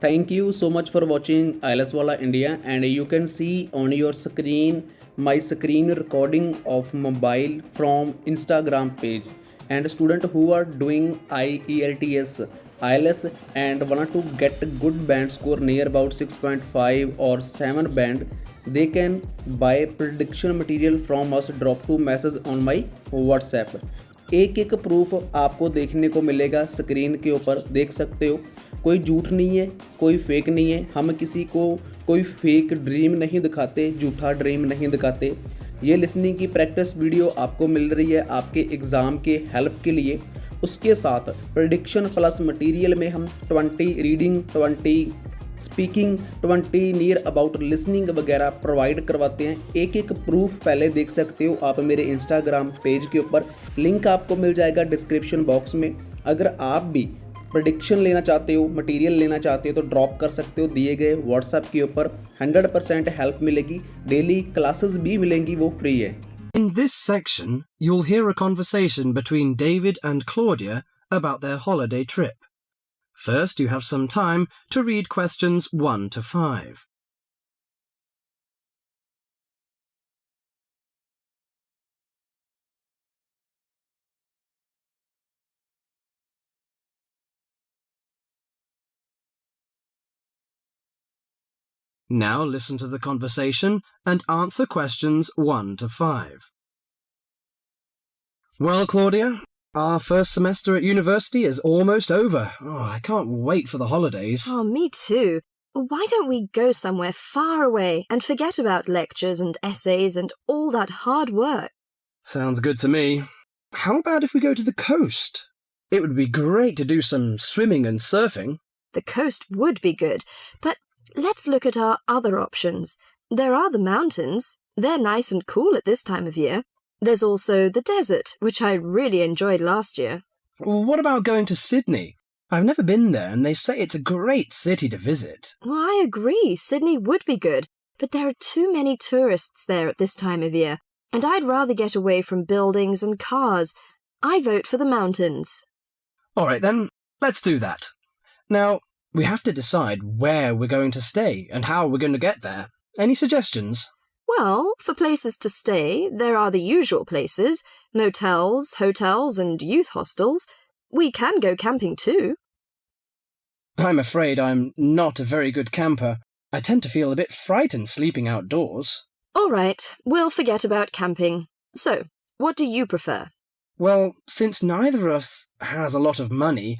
Thank you so much for watching Ielts Wala India, and you can see on your screen my screen recording of mobile from Instagram page. And student who are doing IELTS IELTS and want to get good band score near about 6.5 or 7 band, they can buy prediction material from us. Drop to message on my WhatsApp. एक एक proof आपको देखने को मिलेगा screen के ऊपर, देख सकते हो। कोई झूठ नहीं है, कोई फेक नहीं है। हम किसी को कोई फेक ड्रीम नहीं दिखाते, झूठा ड्रीम नहीं दिखाते। ये लिसनिंग की प्रैक्टिस वीडियो आपको मिल रही है आपके एग्ज़ाम के हेल्प के लिए। उसके साथ प्रेडिक्शन प्लस मटेरियल में हम 20 reading, 20 speaking, 20 near about listening वगैरह प्रोवाइड करवाते हैं। एक एक प्रूफ पहले देख सकते हो आप मेरे इंस्टाग्राम पेज के ऊपर, लिंक आपको मिल जाएगा डिस्क्रिप्शन बॉक्स में। अगर आप भी प्रेडिक्शन लेना चाहते हो, मटेरियल लेना चाहते हो तो ड्रॉप कर सकते हो दिए गए व्हाट्सएप के ऊपर। 100% हेल्प मिलेगी, डेली क्लासेस भी मिलेंगी, वो फ्री है। In this section, you'll hear a conversation between David and Claudia about their holiday trip. First, you have some time to read questions 1 to 5. Now listen to the conversation and answer questions 1 to 5. Well, Claudia, our first semester at university is almost over. Oh, I can't wait for the holidays. Oh, me too. Why don't we go somewhere far away and forget about lectures and essays and all that hard work? Sounds good to me. How about if we go to the coast? It would be great to do some swimming and surfing. The coast would be good, but let's look at our other options. There are the mountains. They're nice and cool at this time of year. There's also the desert, which I really enjoyed last year. What about going to Sydney? I've never been there, and they say it's a great city to visit. Well, I agree. Sydney would be good, but there are too many tourists there at this time of year, and I'd rather get away from buildings and cars. I vote for the mountains. All right, then, let's do that. Now, we have to decide where we're going to stay and how we're going to get there. Any suggestions? Well, for places to stay, there are the usual places: motels, hotels, and youth hostels. We can go camping too. I'm afraid I'm not a very good camper. I tend to feel a bit frightened sleeping outdoors. All right, we'll forget about camping. So, what do you prefer? Well, since neither of us has a lot of money,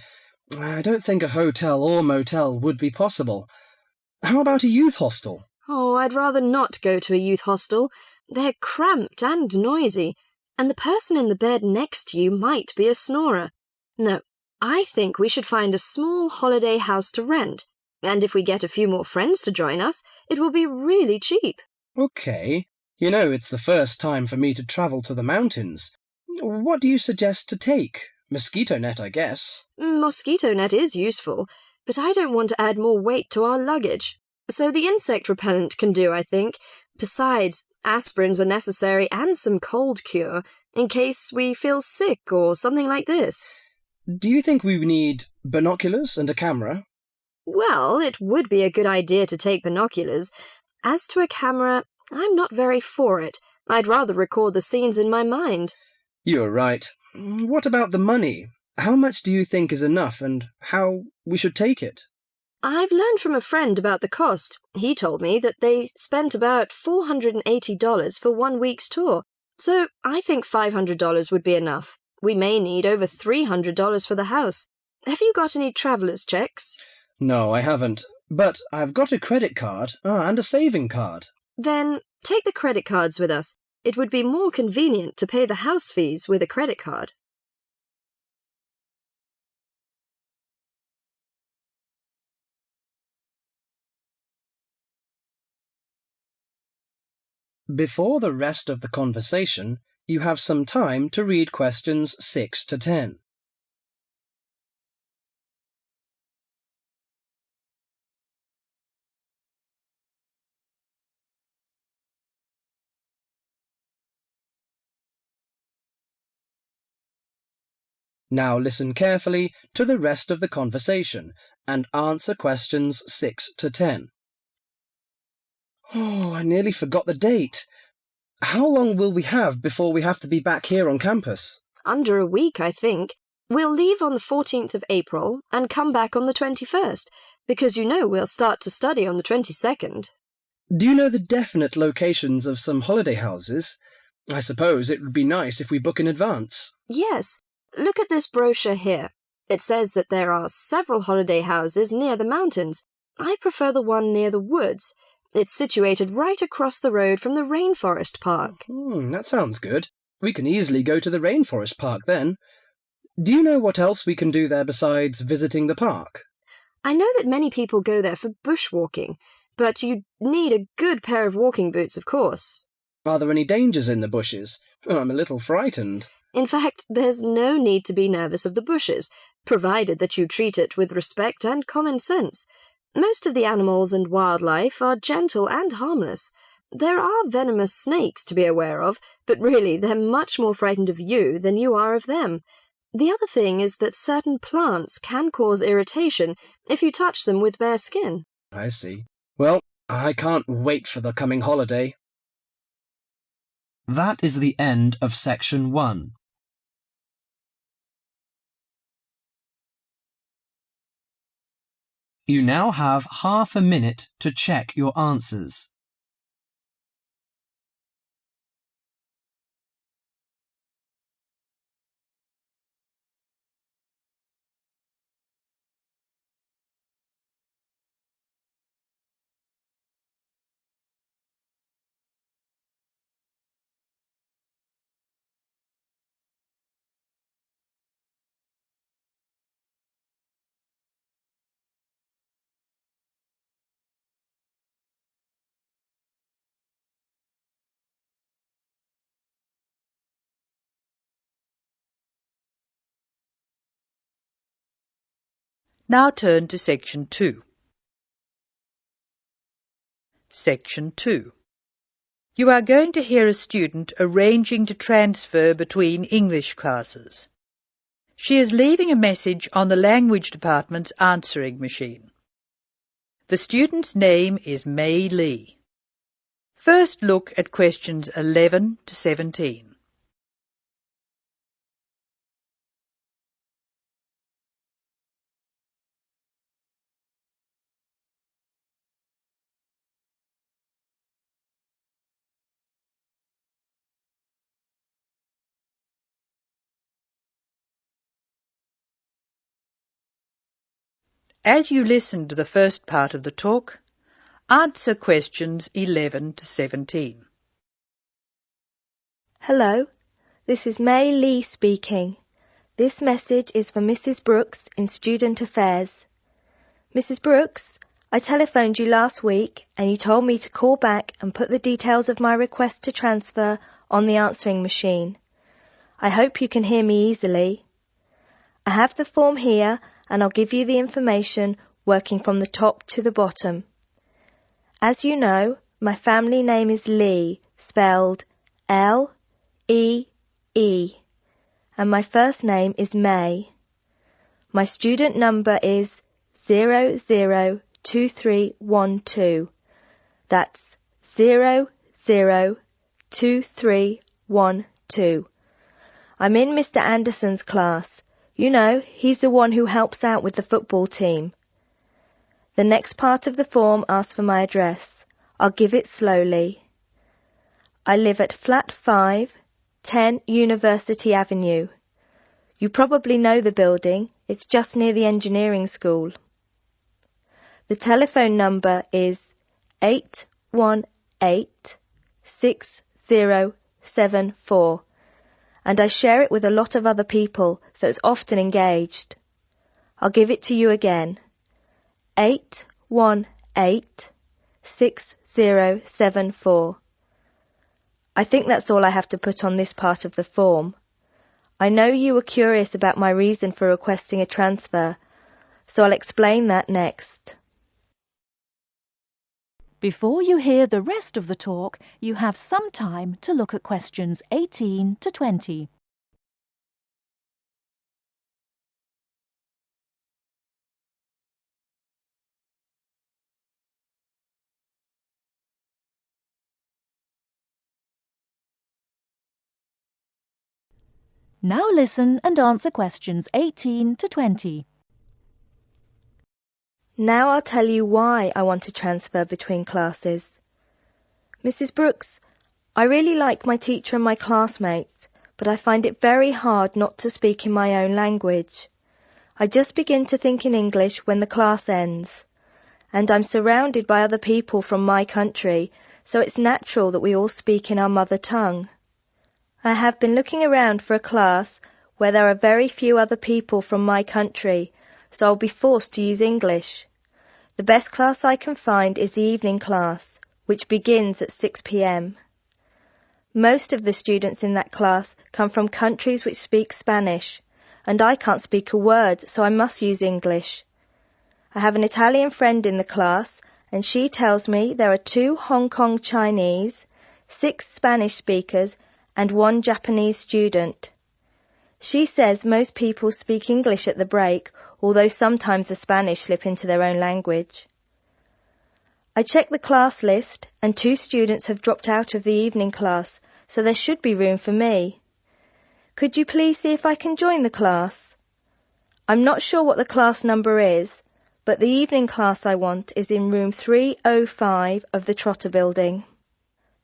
I don't think a hotel or motel would be possible. How about a youth hostel? Oh, I'd rather not go to a youth hostel. They're cramped and noisy, and the person in the bed next to you might be a snorer. No, I think we should find a small holiday house to rent, and if we get a few more friends to join us, it will be really cheap. Okay. You know, it's the first time for me to travel to the mountains. What do you suggest to take? Mosquito net, I guess. Mosquito net is useful, but I don't want to add more weight to our luggage. So the insect repellent can do, I think. Besides, aspirins are necessary and some cold cure, in case we feel sick or something like this. Do you think we need binoculars and a camera? Well, it would be a good idea to take binoculars. As to a camera, I'm not very for it. I'd rather record the scenes in my mind. You're right. What about the money? How much do you think is enough, and how we should take it? I've learned from a friend about the cost. He told me that they spent about $480 for 1 week's tour, so I think $500 would be enough. We may need over $300 for the house. Have you got any traveller's checks? No, I haven't. But I've got a credit card and a saving card. Then take the credit cards with us. It would be more convenient to pay the house fees with a credit card. Before the rest of the conversation, you have some time to read questions 6 to 10. Now listen carefully to the rest of the conversation and answer questions 6 to 10. Oh, I nearly forgot the date. How long will we have before we have to be back here on campus? Under a week, I think. We'll leave on the 14th of April and come back on the 21st, because you know we'll start to study on the 22nd. Do you know the definite locations of some holiday houses? I suppose it would be nice if we book in advance. Yes. Look at this brochure here. It says that there are several holiday houses near the mountains. I prefer the one near the woods. It's situated right across the road from the rainforest park. That sounds good. We can easily go to the rainforest park then. Do you know what else we can do there besides visiting the park? I know that many people go there for bushwalking, but you need a good pair of walking boots, of course. Are there any dangers in the bushes? I'm a little frightened. In fact, there's no need to be nervous of the bushes, provided that you treat it with respect and common sense. Most of the animals and wildlife are gentle and harmless. There are venomous snakes to be aware of, but really they're much more frightened of you than you are of them. The other thing is that certain plants can cause irritation if you touch them with bare skin. I see. Well, I can't wait for the coming holiday. That is the end of section 1. You now have half a minute to check your answers. Now turn to Section 2. Section 2. You are going to hear a student arranging to transfer between English classes. She is leaving a message on the language department's answering machine. The student's name is Mei Lee. First look at questions 11 to 17. As you listen to the first part of the talk, answer questions 11 to 17. Hello, this is May Lee speaking. This message is for Mrs. Brooks in Student Affairs. Mrs. Brooks, I telephoned you last week and you told me to call back and put the details of my request to transfer on the answering machine. I hope you can hear me easily. I have the form here and I'll give you the information working from the top to the bottom. As you know, my family name is Lee, spelled L-E-E, and my first name is May. My student number is 002312. That's 002312. I'm in Mr. Anderson's class. You know, he's the one who helps out with the football team. The next part of the form asks for my address. I'll give it slowly. I live at Flat 5, 10 University Avenue. You probably know the building. It's just near the engineering school. The telephone number is 818-6074, and I share it with a lot of other people, so it's often engaged. I'll give it to you again. 818-6074. I think that's all I have to put on this part of the form. I know you were curious about my reason for requesting a transfer, so I'll explain that next. Before you hear the rest of the talk, you have some time to look at questions 18 to 20. Now listen and answer questions 18 to 20. Now I'll tell you why I want to transfer between classes. Mrs. Brooks, I really like my teacher and my classmates, but I find it very hard not to speak in my own language. I just begin to think in English when the class ends, and I'm surrounded by other people from my country, so it's natural that we all speak in our mother tongue. I have been looking around for a class where there are very few other people from my country, so I'll be forced to use English. The best class I can find is the evening class, which begins at 6 p.m. Most of the students in that class come from countries which speak Spanish, and I can't speak a word, so I must use English. I have an Italian friend in the class, and she tells me there are 2 Hong Kong Chinese, 6 Spanish speakers, and 1 Japanese student. She says most people speak English at the break, although sometimes the Spanish slip into their own language. I checked the class list, and 2 students have dropped out of the evening class, so there should be room for me. Could you please see if I can join the class? I'm not sure what the class number is, but the evening class I want is in room 305 of the Trotter building.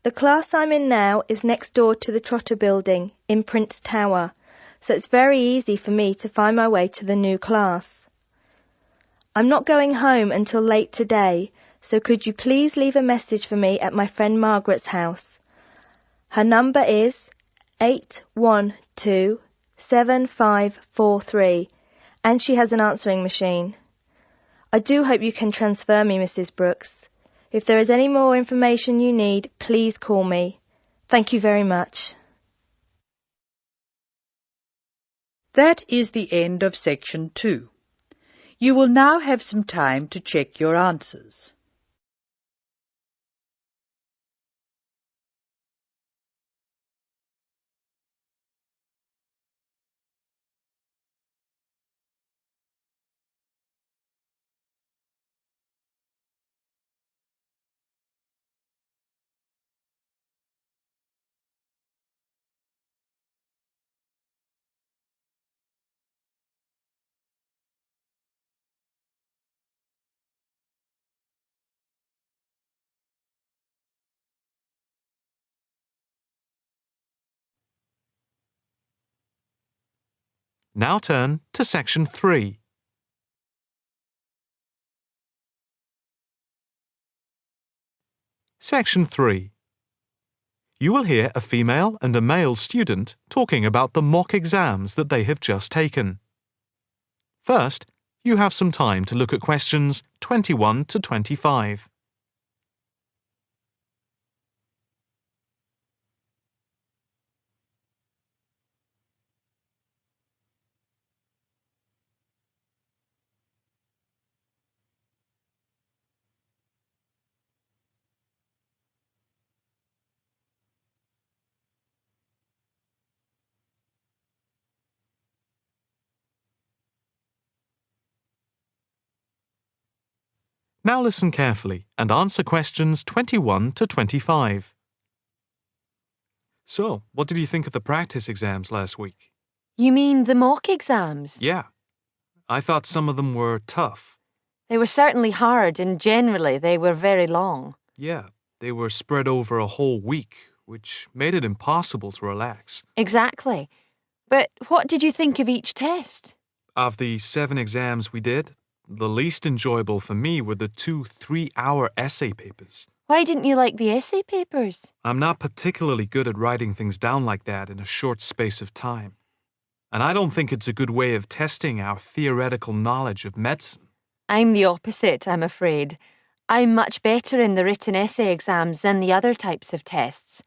The class I'm in now is next door to the Trotter building in Prince Tower, so it's very easy for me to find my way to the new class. I'm not going home until late today, so could you please leave a message for me at my friend Margaret's house? Her number is 812-7543, and she has an answering machine. I do hope you can transfer me, Mrs. Brooks. If there is any more information you need, please call me. Thank you very much. That is the end of section 2. You will now have some time to check your answers. Now turn to section 3. Section 3. You will hear a female and a male student talking about the mock exams that they have just taken. First, you have some time to look at questions 21 to 25. Now listen carefully and answer questions 21 to 25. So, what did you think of the practice exams last week? You mean the mock exams? Yeah, I thought some of them were tough. They were certainly hard, and generally they were very long. Yeah, they were spread over a whole week, which made it impossible to relax. Exactly. But what did you think of each test? Of the 7 exams we did, the least enjoyable for me were the 2 3-hour essay papers. Why didn't you like the essay papers? I'm not particularly good at writing things down like that in a short space of time. And I don't think it's a good way of testing our theoretical knowledge of medicine. I'm the opposite, I'm afraid. I'm much better in the written essay exams than the other types of tests.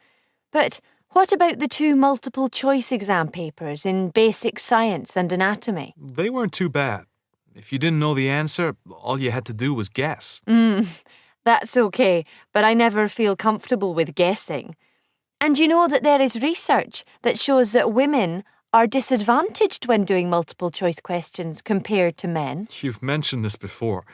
But what about the 2 multiple-choice exam papers in basic science and anatomy? They weren't too bad. If you didn't know the answer, all you had to do was guess. That's okay, but I never feel comfortable with guessing. And you know that there is research that shows that women are disadvantaged when doing multiple-choice questions compared to men. You've mentioned this before,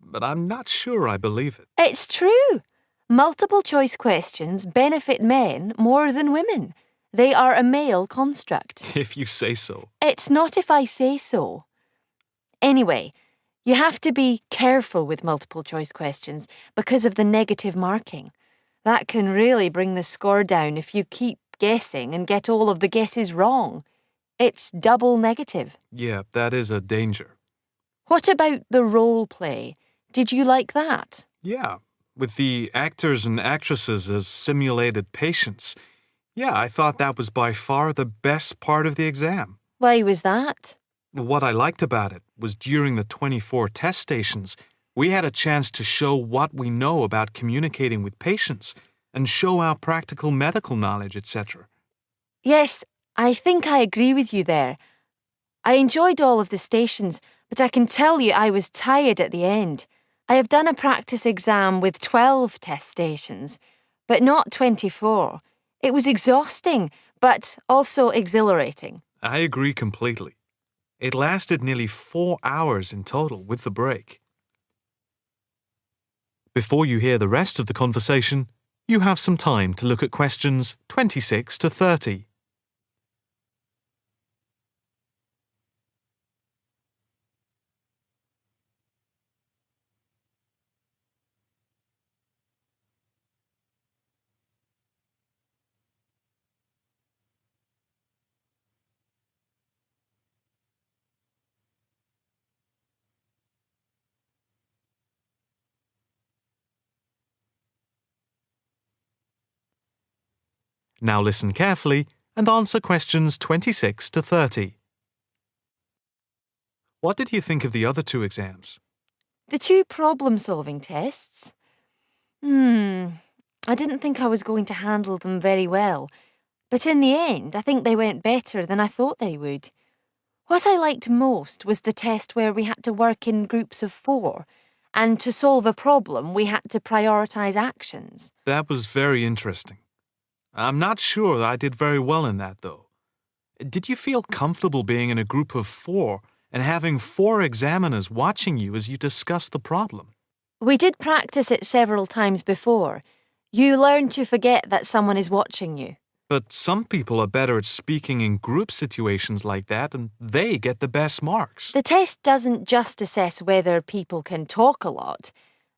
but I'm not sure I believe it. It's true. Multiple-choice questions benefit men more than women. They are a male construct. If you say so. It's not if I say so. Anyway, you have to be careful with multiple choice questions because of the negative marking. That can really bring the score down if you keep guessing and get all of the guesses wrong. It's double negative. Yeah, that is a danger. What about the role play? Did you like that? Yeah, with the actors and actresses as simulated patients. Yeah, I thought that was by far the best part of the exam. Why was that? What I liked about it was during the 24 test stations, we had a chance to show what we know about communicating with patients and show our practical medical knowledge, etc. Yes, I think I agree with you there. I enjoyed all of the stations, but I can tell you I was tired at the end. I have done a practice exam with 12 test stations, but not 24. It was exhausting, but also exhilarating. I agree completely. It lasted nearly 4 hours in total with the break. Before you hear the rest of the conversation, you have some time to look at questions 26 to 30. Now listen carefully and answer questions 26 to 30. What did you think of the other two exams? The two problem-solving tests? I didn't think I was going to handle them very well, but in the end, I think they went better than I thought they would. What I liked most was the test where we had to work in groups of 4, and to solve a problem, we had to prioritise actions. That was very interesting. I'm not sure that I did very well in that, though. Did you feel comfortable being in a group of 4 and having 4 examiners watching you as you discussed the problem? We did practice it several times before. You learn to forget that someone is watching you. But some people are better at speaking in group situations like that, and they get the best marks. The test doesn't just assess whether people can talk a lot.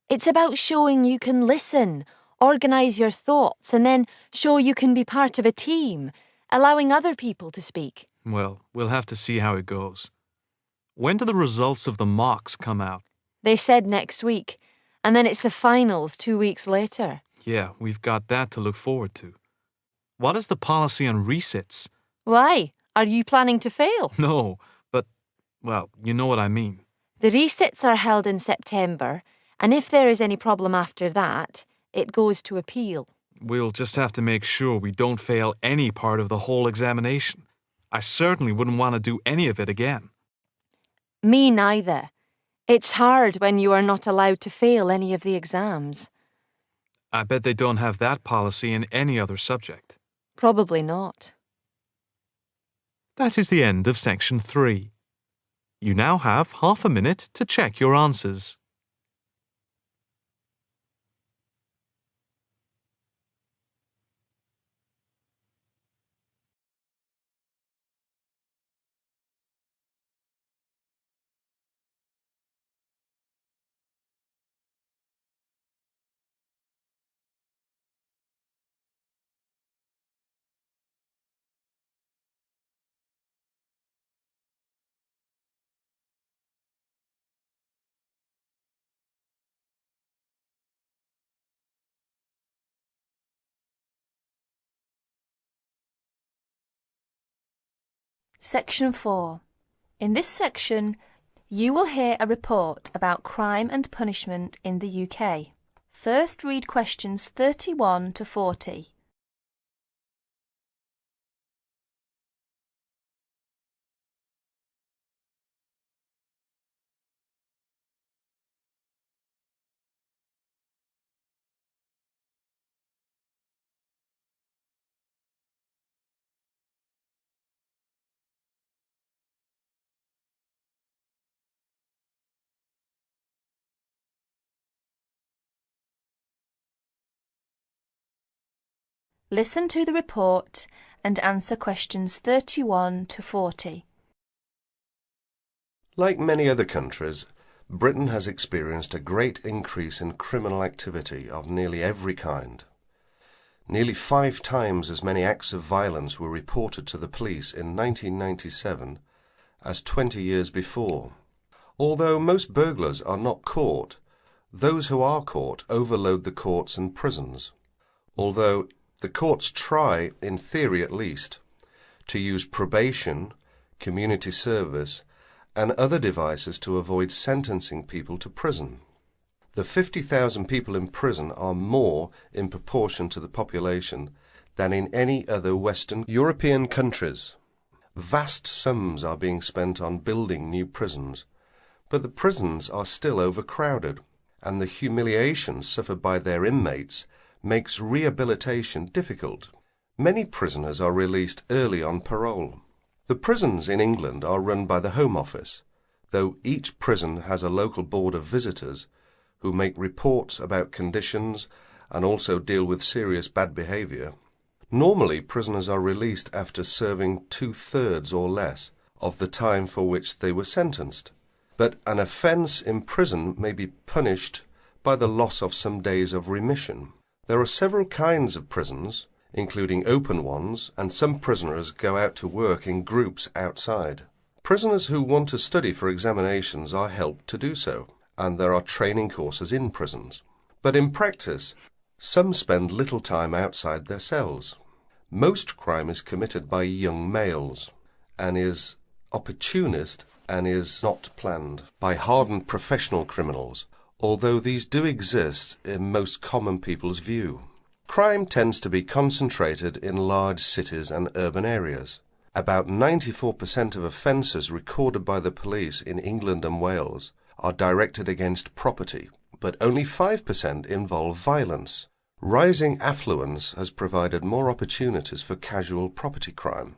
It's about showing you can listen, organise your thoughts, and then show you can be part of a team, allowing other people to speak. Well, we'll have to see how it goes. When do the results of the mocks come out? They said next week, and then it's the finals 2 weeks later. Yeah, we've got that to look forward to. What is the policy on resits? Why? Are you planning to fail? No, but, well, you know what I mean. The resits are held in September, and if there is any problem after that, it goes to appeal. We'll just have to make sure we don't fail any part of the whole examination. I certainly wouldn't want to do any of it again. Me neither. It's hard when you are not allowed to fail any of the exams. I bet they don't have that policy in any other subject. Probably not. That is the end of section 3. You now have half a minute to check your answers. Section 4. In this section, you will hear a report about crime and punishment in the UK. First read questions 31 to 40. Listen to the report and answer questions 31 to 40. Like many other countries, Britain has experienced a great increase in criminal activity of nearly every kind. Nearly 5 times as many acts of violence were reported to the police in 1997 as 20 years before. Although most burglars are not caught, those who are caught overload the courts and prisons. Although the courts try, in theory at least, to use probation, community service, and other devices to avoid sentencing people to prison. The 50,000 people in prison are more in proportion to the population than in any other Western European countries. Vast sums are being spent on building new prisons, but the prisons are still overcrowded, and the humiliation suffered by their inmates makes rehabilitation difficult. Many prisoners are released early on parole. The prisons in England are run by the Home Office, though each prison has a local board of visitors who make reports about conditions and also deal with serious bad behaviour. Normally, prisoners are released after serving 2/3 or less of the time for which they were sentenced. But an offence in prison may be punished by the loss of some days of remission. There are several kinds of prisons, including open ones, and some prisoners go out to work in groups outside. Prisoners who want to study for examinations are helped to do so, and there are training courses in prisons. But in practice, some spend little time outside their cells. Most crime is committed by young males, and is opportunist and is not planned by hardened professional criminals, although these do exist in most common people's view. Crime tends to be concentrated in large cities and urban areas. About 94% of offences recorded by the police in England and Wales are directed against property, but only 5% involve violence. Rising affluence has provided more opportunities for casual property crime.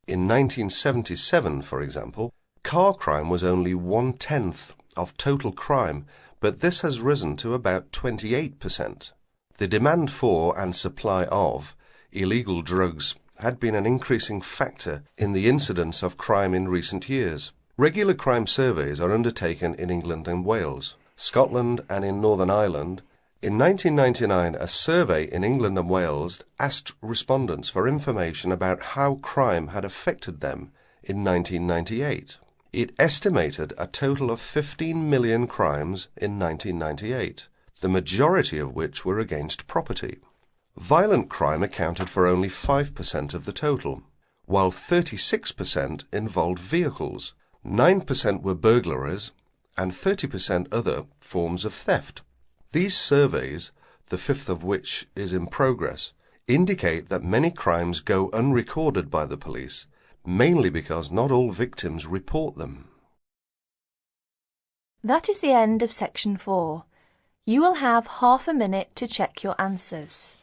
In 1977, for example, car crime was only 1/10 of total crime, but this has risen to about 28%. The demand for and supply of illegal drugs had been an increasing factor in the incidence of crime in recent years. Regular crime surveys are undertaken in England and Wales, Scotland and in Northern Ireland. In 1999, a survey in England and Wales asked respondents for information about how crime had affected them in 1998. It estimated a total of 15 million crimes in 1998, the majority of which were against property. Violent crime accounted for only 5% of the total, while 36% involved vehicles, 9% were burglaries, and 30% other forms of theft. These surveys, the 5th of which is in progress, indicate that many crimes go unrecorded by the police, mainly because not all victims report them. That is the end of section 4. You will have half a minute to check your answers.